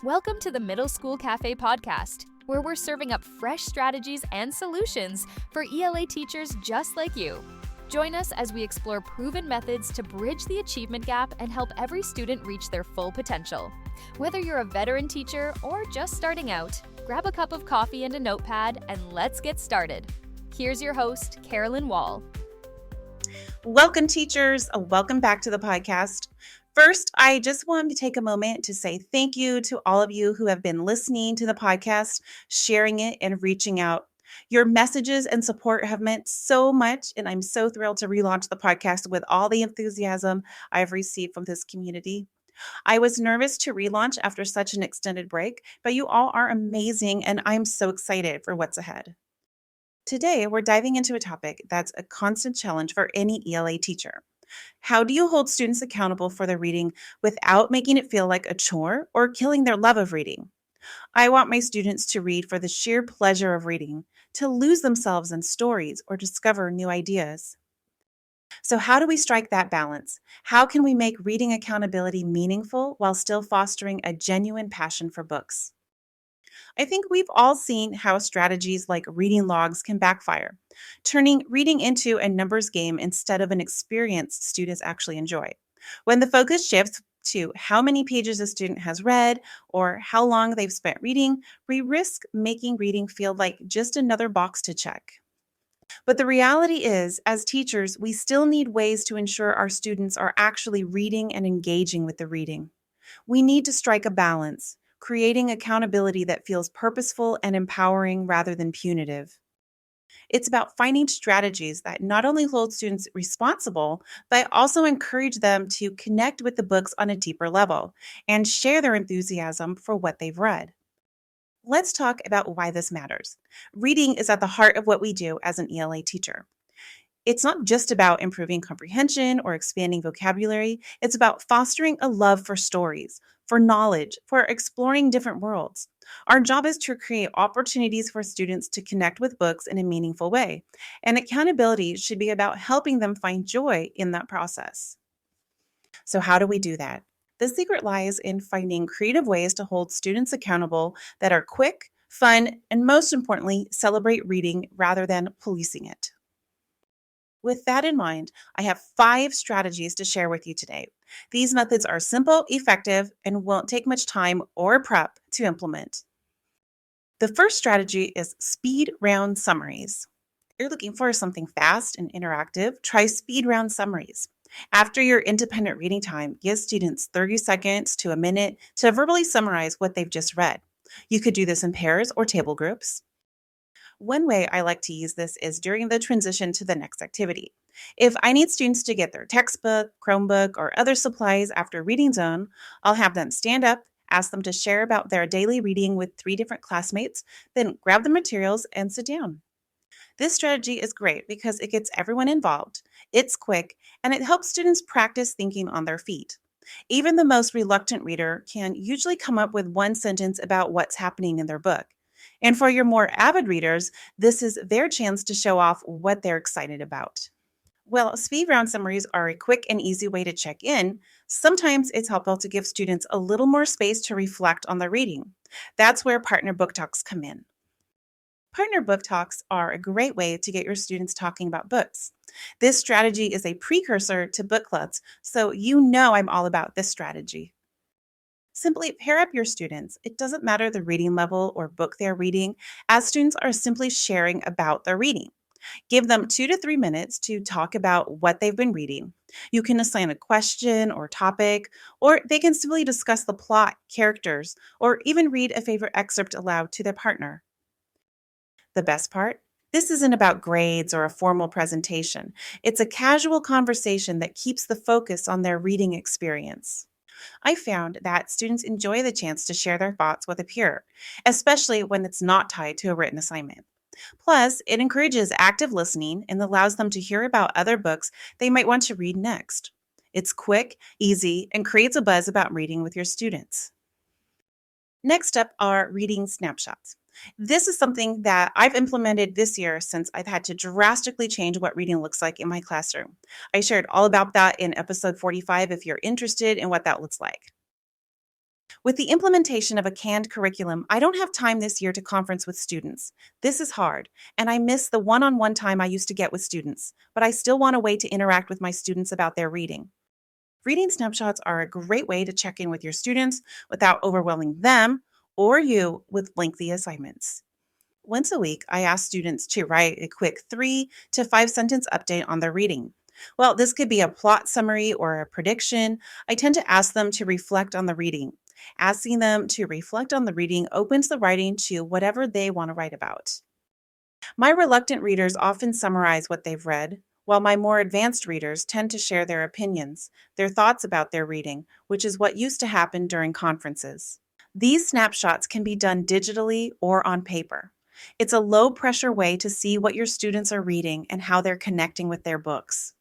Welcome to the Middle School Cafe podcast, where we're serving up fresh strategies and solutions for ELA teachers just like you. Join us as we explore proven methods to bridge the achievement gap and help every student reach their full potential. Whether you're a veteran teacher or just starting out, grab a cup of coffee and a notepad and let's get started. Here's your host, Carolyn Wall. Welcome, teachers. Welcome back to the podcast. First, I just want to take a moment to say thank you to all of you who have been listening to the podcast, sharing it, and reaching out. Your messages and support have meant so much, and I'm so thrilled to relaunch the podcast with all the enthusiasm I've received from this community. I was nervous to relaunch after such an extended break, but you all are amazing, and I'm so excited for what's ahead. Today, we're diving into a topic that's a constant challenge for any ELA teacher. How do you hold students accountable for their reading without making it feel like a chore or killing their love of reading? I want my students to read for the sheer pleasure of reading, to lose themselves in stories or discover new ideas. So how do we strike that balance? How can we make reading accountability meaningful while still fostering a genuine passion for books? I think we've all seen how strategies like reading logs can backfire, turning reading into a numbers game instead of an experience students actually enjoy. When the focus shifts to how many pages a student has read or how long they've spent reading, we risk making reading feel like just another box to check. But the reality is, as teachers, we still need ways to ensure our students are actually reading and engaging with the reading. We need to strike a balance, creating accountability that feels purposeful and empowering rather than punitive. It's about finding strategies that not only hold students responsible, but also encourage them to connect with the books on a deeper level and share their enthusiasm for what they've read. Let's talk about why this matters. Reading is at the heart of what we do as an ELA teacher. It's not just about improving comprehension or expanding vocabulary. It's about fostering a love for stories, for knowledge, for exploring different worlds. Our job is to create opportunities for students to connect with books in a meaningful way, and accountability should be about helping them find joy in that process. So how do we do that? The secret lies in finding creative ways to hold students accountable that are quick, fun, and most importantly, celebrate reading rather than policing it. With that in mind, I have 5 strategies to share with you today. These methods are simple, effective, and won't take much time or prep to implement. The first strategy is speed round summaries. If you're looking for something fast and interactive, try speed round summaries. After your independent reading time, give students 30 seconds to a minute to verbally summarize what they've just read. You could do this in pairs or table groups. One way I like to use this is during the transition to the next activity. If I need students to get their textbook, Chromebook, or other supplies after reading zone, I'll have them stand up, ask them to share about their daily reading with 3 different classmates, then grab the materials and sit down. This strategy is great because it gets everyone involved, it's quick, and it helps students practice thinking on their feet. Even the most reluctant reader can usually come up with one sentence about what's happening in their book. And for your more avid readers, this is their chance to show off what they're excited about. While speed round summaries are a quick and easy way to check in, sometimes it's helpful to give students a little more space to reflect on their reading. That's where partner book talks come in. Partner book talks are a great way to get your students talking about books. This strategy is a precursor to book clubs, so you know I'm all about this strategy. Simply pair up your students. It doesn't matter the reading level or book they're reading, as students are simply sharing about their reading. Give them 2 to 3 minutes to talk about what they've been reading. You can assign a question or topic, or they can simply discuss the plot, characters, or even read a favorite excerpt aloud to their partner. The best part? This isn't about grades or a formal presentation. It's a casual conversation that keeps the focus on their reading experience. I found that students enjoy the chance to share their thoughts with a peer, especially when it's not tied to a written assignment. Plus, it encourages active listening and allows them to hear about other books they might want to read next. It's quick, easy, and creates a buzz about reading with your students. Next up are reading snapshots. This is something that I've implemented this year since I've had to drastically change what reading looks like in my classroom. I shared all about that in episode 45 if you're interested in what that looks like. With the implementation of a canned curriculum, I don't have time this year to conference with students. This is hard, and I miss the one on one time I used to get with students, but I still want a way to interact with my students about their reading. Reading snapshots are a great way to check in with your students without overwhelming them or you with lengthy assignments. Once a week, I ask students to write a quick 3 to 5 sentence update on their reading. Well, this could be a plot summary or a prediction. I tend to ask them to reflect on the reading. Asking them to reflect on the reading opens the writing to whatever they want to write about. My reluctant readers often summarize what they've read, while my more advanced readers tend to share their opinions, their thoughts about their reading, which is what used to happen during conferences. These snapshots can be done digitally or on paper. It's a low pressure way to see what your students are reading and how they're connecting with their books.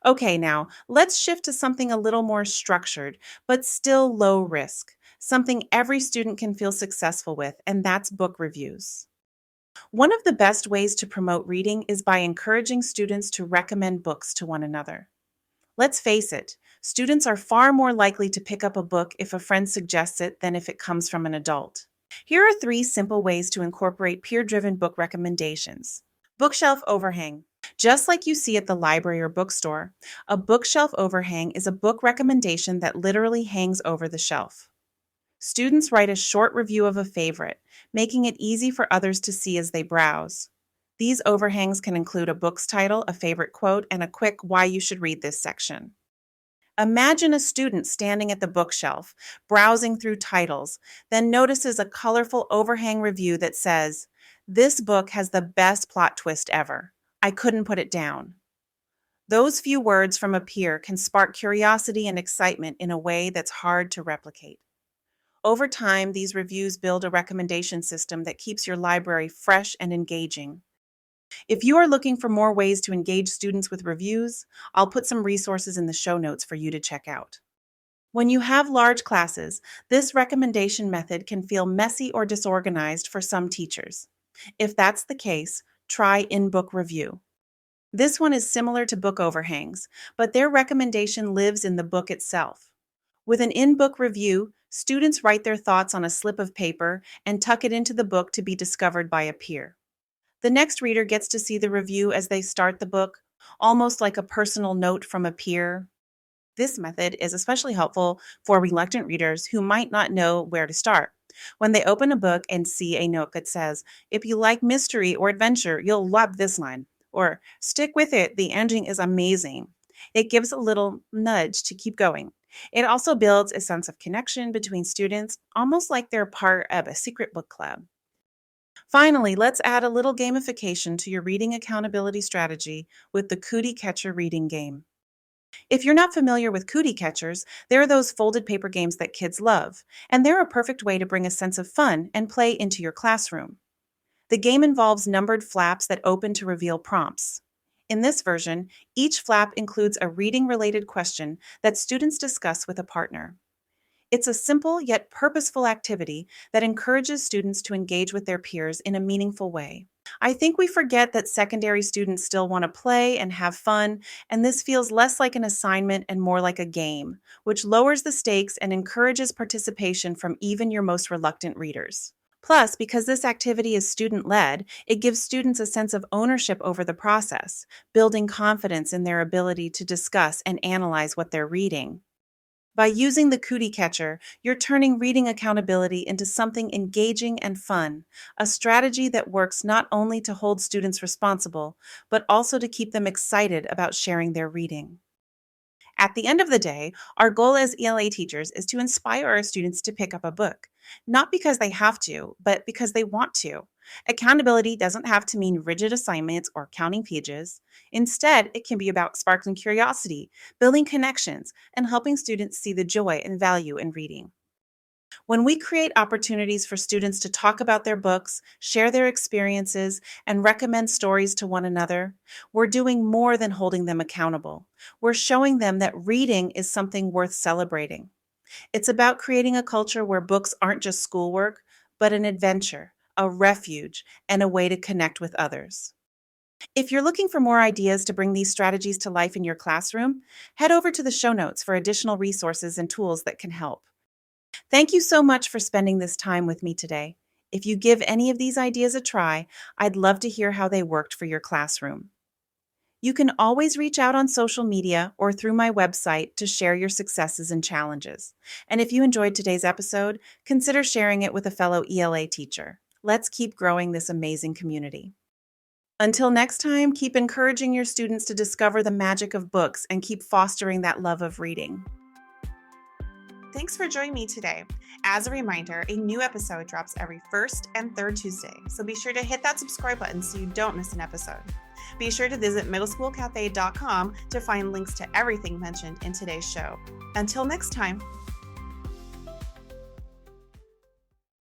Okay, now let's shift to something a little more structured, but still low risk, something every student can feel successful with, and that's book reviews. One of the best ways to promote reading is by encouraging students to recommend books to one another. Let's face it, students are far more likely to pick up a book if a friend suggests it than if it comes from an adult. Here are 3 simple ways to incorporate peer driven book recommendations. Bookshelf overhang. Just like you see at the library or bookstore, a bookshelf overhang is a book recommendation that literally hangs over the shelf. Students write a short review of a favorite, making it easy for others to see as they browse. These overhangs can include a book's title, a favorite quote, and a quick why you should read this section. Imagine a student standing at the bookshelf, browsing through titles, then notices a colorful overhang review that says, "This book has the best plot twist ever. I couldn't put it down." Those few words from a peer can spark curiosity and excitement in a way that's hard to replicate. Over time, these reviews build a recommendation system that keeps your library fresh and engaging. If you are looking for more ways to engage students with reviews, I'll put some resources in the show notes for you to check out. When you have large classes, this recommendation method can feel messy or disorganized for some teachers. If that's the case, try in-book review. This one is similar to book overhangs, but their recommendation lives in the book itself. With an in-book review, students write their thoughts on a slip of paper and tuck it into the book to be discovered by a peer. The next reader gets to see the review as they start the book, almost like a personal note from a peer. This method is especially helpful for reluctant readers who might not know where to start. When they open a book and see a note that says, "If you like mystery or adventure, you'll love this line," or "Stick with it, the ending is amazing," it gives a little nudge to keep going. It also builds a sense of connection between students, almost like they're part of a secret book club. Finally, let's add a little gamification to your reading accountability strategy with the Cootie Catcher reading game. If you're not familiar with cootie catchers, there are those folded paper games that kids love, and they're a perfect way to bring a sense of fun and play into your classroom. The game involves numbered flaps that open to reveal prompts. In this version, each flap includes a reading-related question that students discuss with a partner. It's a simple yet purposeful activity that encourages students to engage with their peers in a meaningful way. I think we forget that secondary students still want to play and have fun, and this feels less like an assignment and more like a game, which lowers the stakes and encourages participation from even your most reluctant readers. Plus, because this activity is student led, it gives students a sense of ownership over the process, building confidence in their ability to discuss and analyze what they're reading. By using the cootie catcher, you're turning reading accountability into something engaging and fun, a strategy that works not only to hold students responsible, but also to keep them excited about sharing their reading. At the end of the day, our goal as ELA teachers is to inspire our students to pick up a book, not because they have to, but because they want to. Accountability doesn't have to mean rigid assignments or counting pages. Instead, it can be about sparking curiosity, building connections, and helping students see the joy and value in reading. When we create opportunities for students to talk about their books, share their experiences, and recommend stories to one another, we're doing more than holding them accountable. We're showing them that reading is something worth celebrating. It's about creating a culture where books aren't just schoolwork, but an adventure, a refuge, and a way to connect with others. If you're looking for more ideas to bring these strategies to life in your classroom, head over to the show notes for additional resources and tools that can help. Thank you so much for spending this time with me today. If you give any of these ideas a try, I'd love to hear how they worked for your classroom. You can always reach out on social media or through my website to share your successes and challenges. And if you enjoyed today's episode, consider sharing it with a fellow ELA teacher. Let's keep growing this amazing community. Until next time, keep encouraging your students to discover the magic of books and keep fostering that love of reading. Thanks for joining me today. As a reminder, a new episode drops every first and third Tuesday, so be sure to hit that subscribe button so you don't miss an episode. Be sure to visit middleschoolcafe.com to find links to everything mentioned in today's show. Until next time.